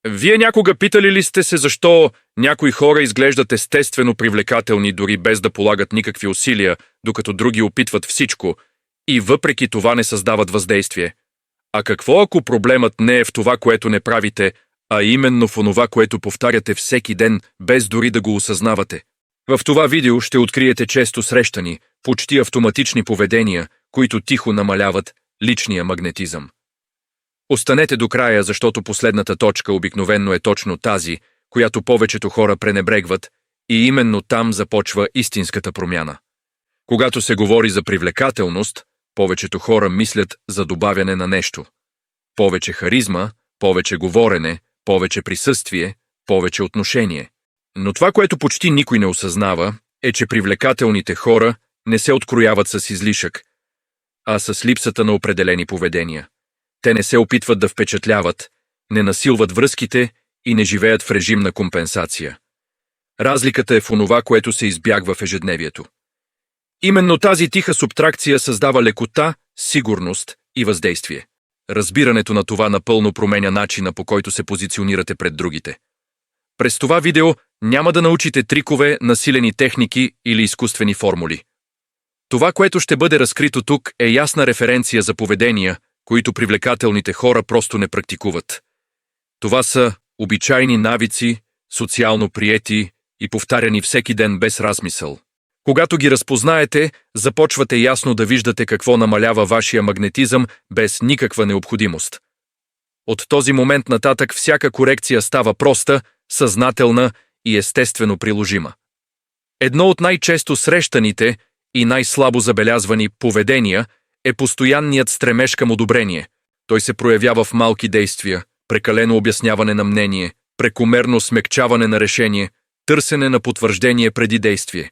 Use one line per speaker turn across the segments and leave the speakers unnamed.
Вие някога питали ли сте се защо някои хора изглеждат естествено привлекателни, дори без да полагат никакви усилия, докато други опитват всичко и въпреки това не създават въздействие? А какво ако проблемът не е в това, което не правите, а именно в онова, което повтаряте всеки ден, без дори да го осъзнавате? В това видео ще откриете често срещани, почти автоматични поведения, които тихо намаляват личния магнетизъм. Останете до края, защото последната точка обикновенно е точно тази, която повечето хора пренебрегват, и именно там започва истинската промяна. Когато се говори за привлекателност, повечето хора мислят за добавяне на нещо. Повече харизма, повече говорене, повече присъствие, повече отношение. Но това, което почти никой не осъзнава, е, че привлекателните хора не се открояват с излишък, а с липсата на определени поведения. Те не се опитват да впечатляват, не насилват връзките и не живеят в режим на компенсация. Разликата е в онова, което се избягва в ежедневието. Именно тази тиха субтракция създава лекота, сигурност и въздействие. Разбирането на това напълно променя начина, по който се позиционирате пред другите. През това видео няма да научите трикове, насилени техники или изкуствени формули. Това, което ще бъде разкрито тук, е ясна референция за поведения, които привлекателните хора просто не практикуват. Това са обичайни навици, социално приети и повтаряни всеки ден без размисъл. Когато ги разпознаете, започвате ясно да виждате какво намалява вашия магнетизъм без никаква необходимост. От този момент нататък всяка корекция става проста, съзнателна и естествено приложима. Едно от най-често срещаните и най-слабо забелязвани поведения е постоянният стремеж към одобрение. Той се проявява в малки действия, прекалено обясняване на мнение, прекомерно смекчаване на решение, търсене на потвърждение преди действие.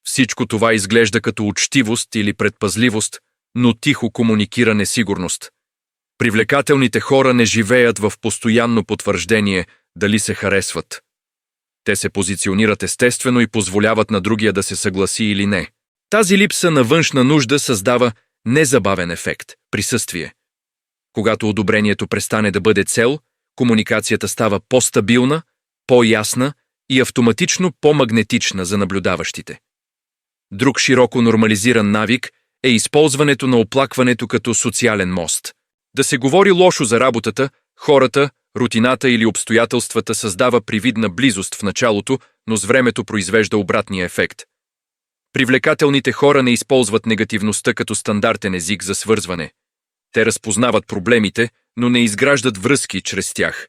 Всичко това изглежда като учтивост или предпазливост, но тихо комуникира несигурност. Привлекателните хора не живеят в постоянно потвърждение дали се харесват. Те се позиционират естествено и позволяват на другия да се съгласи или не. Тази липса на външна нужда създава незабавен ефект – присъствие. Когато одобрението престане да бъде цел, комуникацията става по-стабилна, по-ясна и автоматично по-магнетична за наблюдаващите. Друг широко нормализиран навик е използването на оплакването като социален мост. Да се говори лошо за работата, хората, рутината или обстоятелствата създава привидна близост в началото, но с времето произвежда обратния ефект. Привлекателните хора не използват негативността като стандартен език за свързване. Те разпознават проблемите, но не изграждат връзки чрез тях.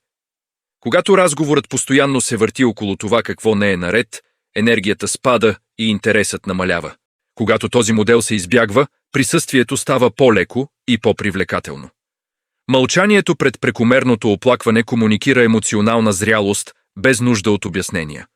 Когато разговорът постоянно се върти около това какво не е наред, енергията спада и интересът намалява. Когато този модел се избягва, присъствието става по-леко и по-привлекателно. Мълчанието пред прекомерното оплакване комуникира емоционална зрялост, без нужда от обяснения.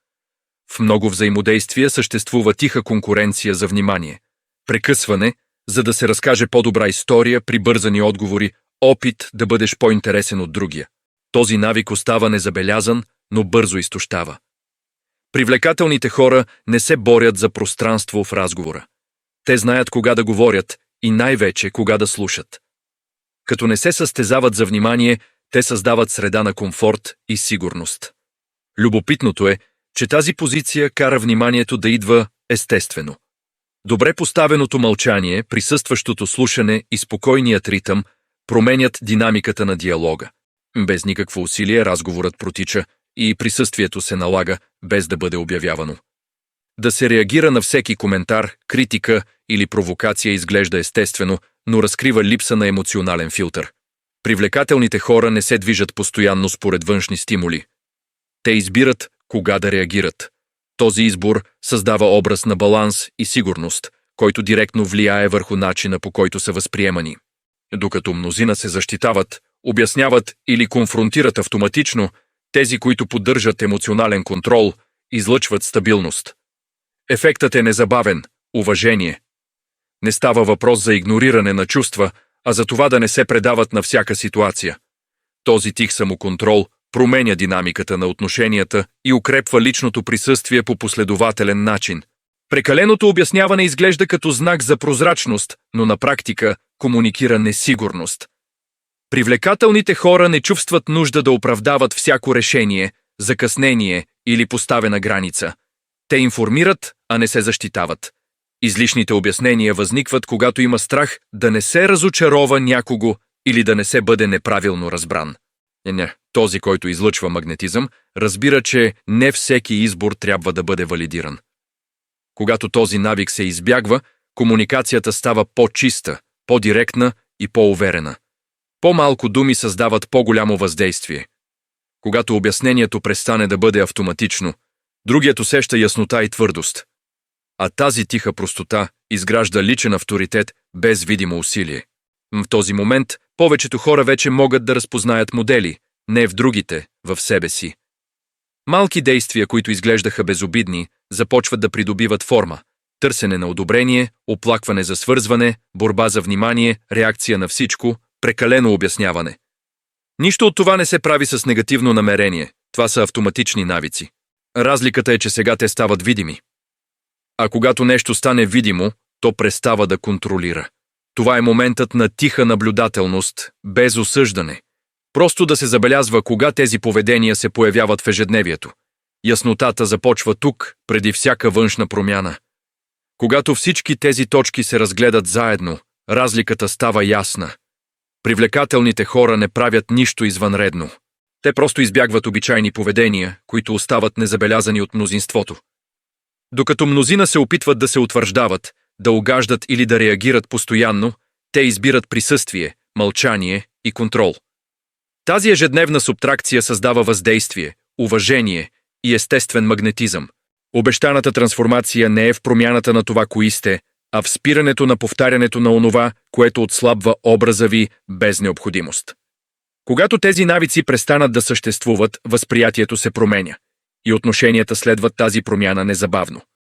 В много взаимодействия съществува тиха конкуренция за внимание. Прекъсване, за да се разкаже по-добра история, прибързани отговори, опит да бъдеш по-интересен от другия. Този навик остава незабелязан, но бързо изтощава. Привлекателните хора не се борят за пространство в разговора. Те знаят кога да говорят и най-вече кога да слушат. Като не се състезават за внимание, те създават среда на комфорт и сигурност. Любопитното е, че тази позиция кара вниманието да идва естествено. Добре поставеното мълчание, присъстващото слушане и спокойният ритъм променят динамиката на диалога. Без никакво усилие разговорът протича и присъствието се налага, без да бъде обявявано. Да се реагира на всеки коментар, критика или провокация изглежда естествено, но разкрива липса на емоционален филтър. Привлекателните хора не се движат постоянно според външни стимули. Те избират кога да реагират. Този избор създава образ на баланс и сигурност, който директно влияе върху начина, по който са възприемани. Докато мнозина се защитават, обясняват или конфронтират автоматично, тези, които поддържат емоционален контрол, излъчват стабилност. Ефектът е незабавен – уважение. Не става въпрос за игнориране на чувства, а за това да не се предават на всяка ситуация. Този тих самоконтрол променя динамиката на отношенията и укрепва личното присъствие по последователен начин. Прекаленото обясняване изглежда като знак за прозрачност, но на практика комуникира несигурност. Привлекателните хора не чувстват нужда да оправдават всяко решение, закъснение или поставена граница. Те информират, а не се защитават. Излишните обяснения възникват, когато има страх да не се разочарова някого или да не се бъде неправилно разбран. Този, който излъчва магнетизъм, разбира, че не всеки избор трябва да бъде валидиран. Когато този навик се избягва, комуникацията става по-чиста, по-директна и по-уверена. По-малко думи създават по-голямо въздействие. Когато обяснението престане да бъде автоматично, другият усеща яснота и твърдост. А тази тиха простота изгражда личен авторитет без видимо усилие. В този момент повечето хора вече могат да разпознаят модели, не в другите, в себе си. Малки действия, които изглеждаха безобидни, започват да придобиват форма. Търсене на одобрение, оплакване за свързване, борба за внимание, реакция на всичко, прекалено обясняване. Нищо от това не се прави с негативно намерение. Това са автоматични навици. Разликата е, че сега те стават видими. А когато нещо стане видимо, то престава да контролира. Това е моментът на тиха наблюдателност, без осъждане. Просто да се забелязва кога тези поведения се появяват в ежедневието. Яснотата започва тук, преди всяка външна промяна. Когато всички тези точки се разгледат заедно, разликата става ясна. Привлекателните хора не правят нищо извънредно. Те просто избягват обичайни поведения, които остават незабелязани от мнозинството. Докато мнозина се опитват да се утвърждават, да угаждат или да реагират постоянно, те избират присъствие, мълчание и контрол. Тази ежедневна субтракция създава въздействие, уважение и естествен магнетизъм. Обещаната трансформация не е в промяната на това, кои сте, а в спирането на повтарянето на онова, което отслабва образа ви без необходимост. Когато тези навици престанат да съществуват, възприятието се променя и отношенията следват тази промяна незабавно.